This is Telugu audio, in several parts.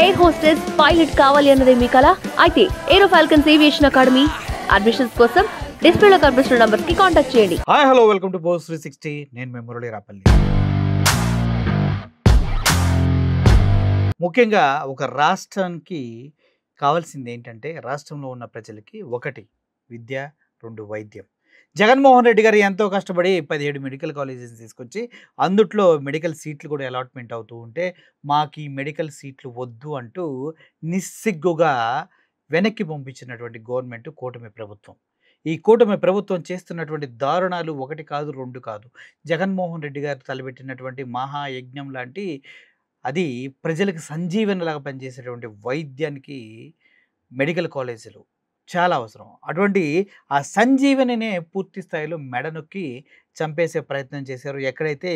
ఎయిర్ హోస్టెస్ పైలట్ కావాలి అన్నదే మీ కల అయితే ఏరో ఫాల్కన్స్ ఏవియేషన్ అకాడమీ అడ్మిషన్స్ కోసం డిస్ప్లేలో కనిపిస్తున్న నంబర్ కి కాంటాక్ట్ చేయండి. Hi hello welcome to post 360. నేను మీ మురళి రాపల్లి. ముఖ్యంగా ఒక రాష్ట్రానికి కావాల్సింది ఏంటంటే రాష్ట్రంలో ఉన్న ప్రజలకి ఒకటి విద్య, రెండు వైద్యం. జగన్మోహన్ రెడ్డి గారు ఎంతో కష్టపడి 17 మెడికల్ కాలేజెస్ తీసుకొచ్చి అందుట్లో మెడికల్ సీట్లు కూడా అలాట్మెంట్ అవుతూ ఉంటే మాకు ఈ మెడికల్ సీట్లు వద్దు అంటూ నిస్సిగ్గుగా వెనక్కి పంపించినటువంటి గవర్నమెంట్ కూటమి ప్రభుత్వం. ఈ కూటమి ప్రభుత్వం చేస్తున్నటువంటి దారుణాలు ఒకటి కాదు, రెండు కాదు. జగన్మోహన్ రెడ్డి గారు తలపెట్టినటువంటి మహాయజ్ఞం లాంటి అది ప్రజలకు సంజీవనలాగా పనిచేసేటువంటి వైద్యానికి మెడికల్ కాలేజీలు చాలా అవసరం. అటువంటి ఆ సంజీవనినే పూర్తి స్థాయిలో మెడనొక్కి చంపేసే ప్రయత్నం చేశారు. ఎక్కడైతే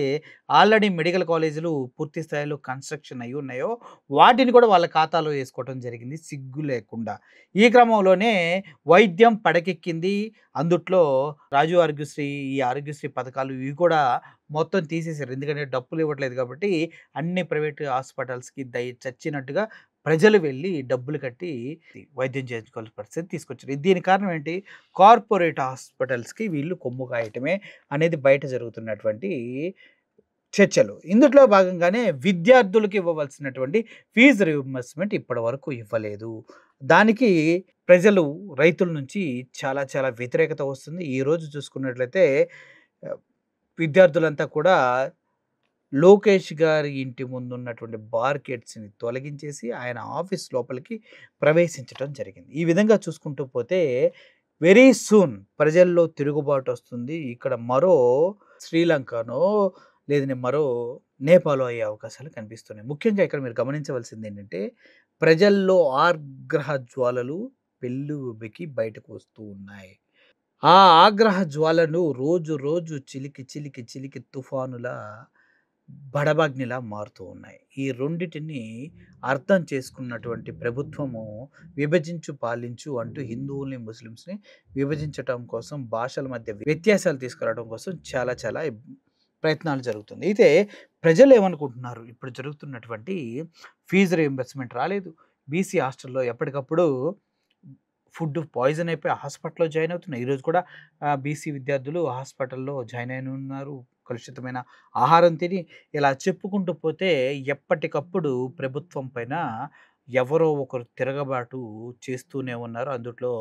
ఆల్రెడీ మెడికల్ కాలేజీలు పూర్తి స్థాయిలో కన్స్ట్రక్షన్ అయి ఉన్నాయో వాటిని కూడా వాళ్ళ ఖాతాలో వేసుకోవడం జరిగింది సిగ్గు లేకుండా. ఈ క్రమంలోనే వైద్యం పడకెక్కింది. అందుట్లో రాజు ఆరోగ్యశ్రీ, ఈ ఆరోగ్యశ్రీ పథకాలు ఇవి కూడా మొత్తం తీసేశారు. ఎందుకంటే డబ్బులు ఇవ్వట్లేదు కాబట్టి అన్ని ప్రైవేట్ హాస్పిటల్స్కి చచ్చినట్టుగా ప్రజలు వెళ్ళి డబ్బులు కట్టి వైద్యం చేయించుకోవాల్సిన పరిస్థితి తీసుకొచ్చారు. దీని కారణం ఏంటి? కార్పొరేట్ హాస్పిటల్స్కి వీళ్ళు కొమ్ము కాయటమే అనేది బయట జరుగుతున్నటువంటి చర్చలు. ఇందులో భాగంగానే విద్యార్థులకు ఇవ్వవలసినటువంటి ఫీజు రీయింబర్స్మెంట్ ఇప్పటి వరకు ఇవ్వలేదు. దానికి ప్రజలు, రైతుల నుంచి చాలా చాలా వ్యతిరేకత వస్తుంది. ఈరోజు చూసుకున్నట్లయితే విద్యార్థులంతా కూడా లోకేష్ గారి ఇంటి ముందు ఉన్నటువంటి బార్కెట్స్ని తొలగించేసి ఆయన ఆఫీస్ లోపలికి ప్రవేశించడం జరిగింది. ఈ విధంగా చూసుకుంటూ పోతే వెరీ సూన్ ప్రజల్లో తిరుగుబాటు వస్తుంది. ఇక్కడ మరో శ్రీలంకనో లేదని మరో నేపాల్ అయ్యే అవకాశాలు కనిపిస్తున్నాయి. ముఖ్యంగా ఇక్కడ మీరు గమనించవలసింది ఏంటంటే ప్రజల్లో ఆగ్రహ జ్వాలలు పెళ్ళుబికి బయటకు వస్తూ ఉన్నాయి. ఆ ఆగ్రహ జ్వాలను రోజు రోజు చిలికి చిలికి చిలికి తుఫానులా బడబాగ్నిలా మారుతూ ఉన్నాయి. ఈ రెండిటిని అర్థం చేసుకున్నటువంటి ప్రభుత్వము విభజించు పాలించు అంటూ హిందువుల్ని, ముస్లిమ్స్ని విభజించటం కోసం, భాషల మధ్య వ్యత్యాసాలు తీసుకురావడం కోసం చాలా చాలా ప్రయత్నాలు జరుగుతుంది. అయితే ప్రజలు ఏమనుకుంటున్నారు? ఇప్పుడు జరుగుతున్నటువంటి ఫీజు రీయింబర్స్మెంట్ రాలేదు. బీసీ హాస్టల్లో ఎప్పటికప్పుడు ఫుడ్ పాయిజన్ అయిపోయి హాస్పిటల్లో జాయిన్ అవుతున్నారు. ఈరోజు కూడా బీసీ విద్యార్థులు హాస్పిటల్లో జాయిన్ అయిన ఉన్నారు. కలుషితమైన ఆహారం తిని ఇలా చెప్పుకుంటూ పోతే ఎప్పటికప్పుడు ప్రభుత్వం పైన ఎవరో ఒకరు తిరగబాటు చేస్తూనే ఉన్నారు. అందులో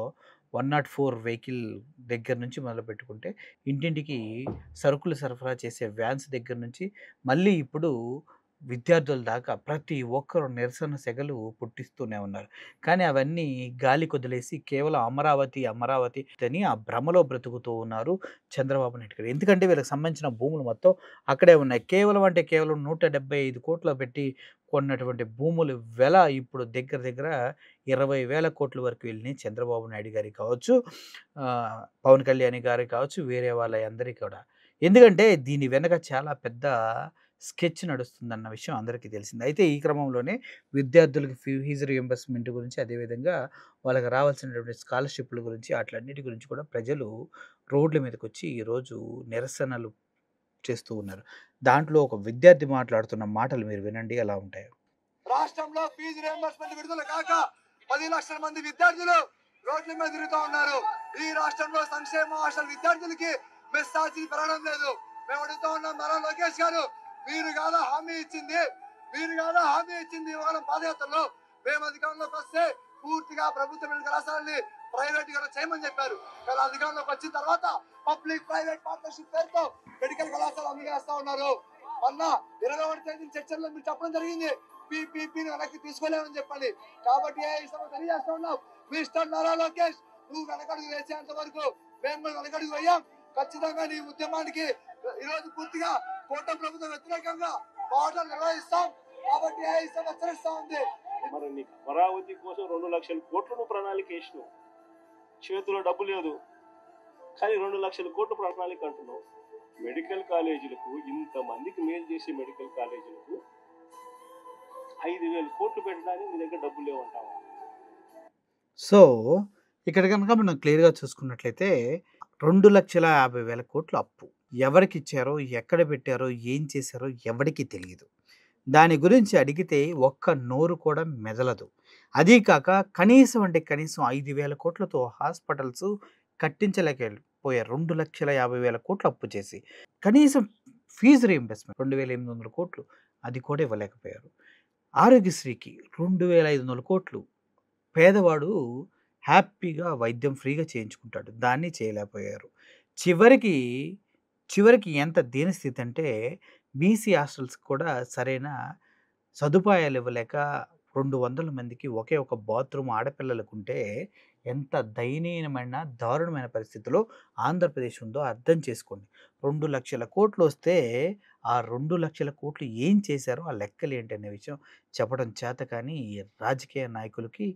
104 వెహికల్ దగ్గర నుంచి మొదలుపెట్టుకుంటే ఇంటింటికి సరుకులు సరఫరా చేసే వ్యాన్స్ దగ్గర నుంచి మళ్ళీ ఇప్పుడు విద్యార్థుల దాకా ప్రతి ఒక్కరు నిరసన సెగలు పుట్టిస్తూనే ఉన్నారు. కానీ అవన్నీ గాలి కొదిలేసి కేవలం అమరావతి అమరావతి అని ఆ భ్రమలో బ్రతుకుతూ ఉన్నారు చంద్రబాబు నాయుడు గారు. ఎందుకంటే వీళ్ళకి సంబంధించిన భూములు మొత్తం అక్కడే ఉన్నాయి. కేవలం 175 కోట్లు పెట్టి కొన్నటువంటి భూములు వెల ఇప్పుడు దగ్గర దగ్గర 20,000 కోట్ల వరకు వెళ్ళినాయి. చంద్రబాబు నాయుడు గారికి కావచ్చు, పవన్ కళ్యాణ్ గారికి కావచ్చు, వేరే వాళ్ళ అందరికీ కూడా. ఎందుకంటే దీని వెనక చాలా పెద్ద స్కెచ్ నడుస్తుందన్న విషయం అందరికీ తెలిసింది. అయితే ఈ క్రమంలోనే విద్యార్థులకు ఫీజు రీయింబర్స్మెంట్ గురించి, అదేవిధంగా వాళ్ళకి రావాల్సినటువంటి స్కాలర్షిప్ల గురించి, అట్లన్నిటి గురించి కూడా ప్రజలు రోడ్ల మీదకి వచ్చి ఈరోజు నిరసనలు చేస్తూ ఉన్నారు. దాంట్లో ఒక విద్యార్థి మాట్లాడుతున్న మాటలు మీరు వినండి ఎలా ఉంటాయో. రాష్ట్రంలో ఫీజు రీయింబర్స్మెంట్ విడుదల కాక 10 లక్షల మంది విద్యార్థులు రోడ్ల మీద తిరుగుతూ ఉన్నారు. ఈ రాష్ట్రంలో సంక్షేమ హాస్టల్ విద్యార్థులకి మెస్ ఛార్జీలు పెరగడం లేదు. మేము అడుగుతూ ఉన్నాం, నారా లోకేష్ గారు, మీరు కాదా హామీ ఇచ్చింది ఇవాళ పాదయాత్రలో మేము అధికారంలోకి వస్తే పూర్తిగా ప్రభుత్వ మెడికల్ కళాశాలని ప్రైవేట్ గా చేయమని చెప్పారు. కానీ అధికారంలోకి వచ్చిన తర్వాత పబ్లిక్ ప్రైవేట్ పార్ట్నర్షిప్ పేరుతో మెడికల్ కళాశాల అందజేస్తా ఉన్నారు. మొన్న 21వ తేదీ చర్చల్లో మీరు చెప్పడం జరిగింది, పీపీపీని వెనక్కి తీసుకోలేమని చెప్పండి. కాబట్టి ఈ సభ తెలియజేస్తా ఉన్నాం, మిస్టర్ నారా లోకేష్, నువ్వు వెనకడుగు వేసేంత వరకు మేము కూడా వెనకడుగు వేయాం. ఖచ్చితంగా నీ ఉద్యమానికి ఈరోజు పూర్తిగా కూటమి ప్రభుత్వం వ్యతిరేకంగా పోరాటాలు నిర్వహిస్తాం. కాబట్టి ఈ సభ హెచ్చరిస్తా ఉంది. మరి నీకు అమరావతి కోసం 2 లక్షల కోట్లను ప్రణాళిక వేసినావు, చేతిలో డబ్బు లేదు కానీ 2 లక్షల కోట్ల ప్రణాళిక అంటున్నావు. మెడికల్ కాలేజీలకు, ఇంతమందికి మేలు చేసే మెడికల్ కాలేజీలకు 5,000 కోట్లు పెట్టడానికి నీ దగ్గర డబ్బులు లేవంటావా? సో ఇక్కడ కనుక మనం క్లియర్గా చూసుకున్నట్లయితే 2,50,000 కోట్లు అప్పు ఎవరికి ఇచ్చారో, ఎక్కడ పెట్టారో, ఏం చేశారో ఎవరికి తెలియదు. దాని గురించి అడిగితే ఒక్క నోరు కూడా మెదలదు. అదీ కాక కనీసం 5,000 కోట్లతో హాస్పిటల్స్ కట్టించలేకపోయారు. 2,50,000 కోట్లు అప్పు చేసి. కనీసం ఫీజు రీయింబర్స్మెంట్ 2,800 కోట్లు అది కూడా ఇవ్వలేకపోయారు. ఆరోగ్యశ్రీకి 2,500 కోట్లు పేదవాడు హ్యాపీగా వైద్యం ఫ్రీగా చేయించుకుంటాడు. దాన్ని చేయలేకపోయారు. చివరికి ఎంత దీనస్థితి అంటే బీసీ హాస్టల్స్‌కి కూడా సరైన సదుపాయాలు ఇవ్వలేక 200 మందికి ఒకే ఒక బాత్రూమ్ ఆడపిల్లలకుంటే ఎంత దయనీయమైన, దారుణమైన పరిస్థితిలో ఆంధ్రప్రదేశ్ ఉందో అర్థం చేసుకోండి. 2,00,000 కోట్లు వస్తే ఆ 2,00,000 కోట్లు ఏం చేశారో ఆ లెక్కలేంటి అనే విషయం చెప్పడం చేతకాని ఈ రాజకీయ నాయకులకి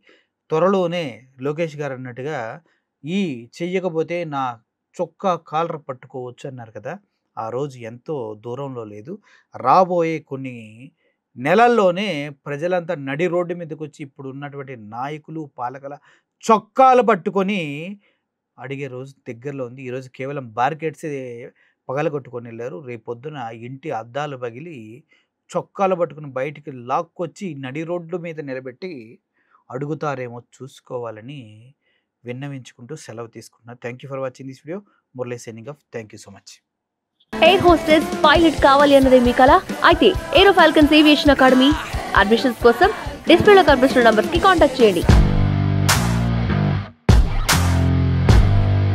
త్వరలోనే లోకేష్ గారు అన్నట్టుగా చెయ్యకపోతే నా చొక్కా కాలర్ పట్టుకోవచ్చు అన్నారు కదా! ఆ రోజు ఎంతో దూరంలో లేదు. రాబోయే కొన్ని నెలల్లోనే ప్రజలంతా నడి రోడ్డు మీదకొచ్చి ఇప్పుడు ఉన్నటువంటి నాయకులు, పాలకుల చొక్కాలు పట్టుకొని అడిగే రోజు దగ్గరలో ఉంది. ఈరోజు కేవలం బార్గేట్సే పగలగొట్టుకొని వెళ్ళారు. రేపొద్దున ఇంటి అద్దాలు పగిలి చొక్కాలు పట్టుకుని బయటికి లాక్కొచ్చి నడి రోడ్డు మీద నిలబెట్టి అడుగుతారేమో చూసుకోవాలని విన్నవించుకుంటూ సెలవు తీసుకుంటున్నాను. Thank you for watching this video. Murali signing off. Thank you so much. Air hostess pilot కావాలి అన్నదే మీ కల అయితే ఏరో ఫాల్కన్స్ ఏవియేషన్ అకాడమీ అడ్మిషన్స్ కోసం డిస్ప్లేలో కనిపిస్తున్న నంబర్కి కాంటాక్ట్ చేయండి.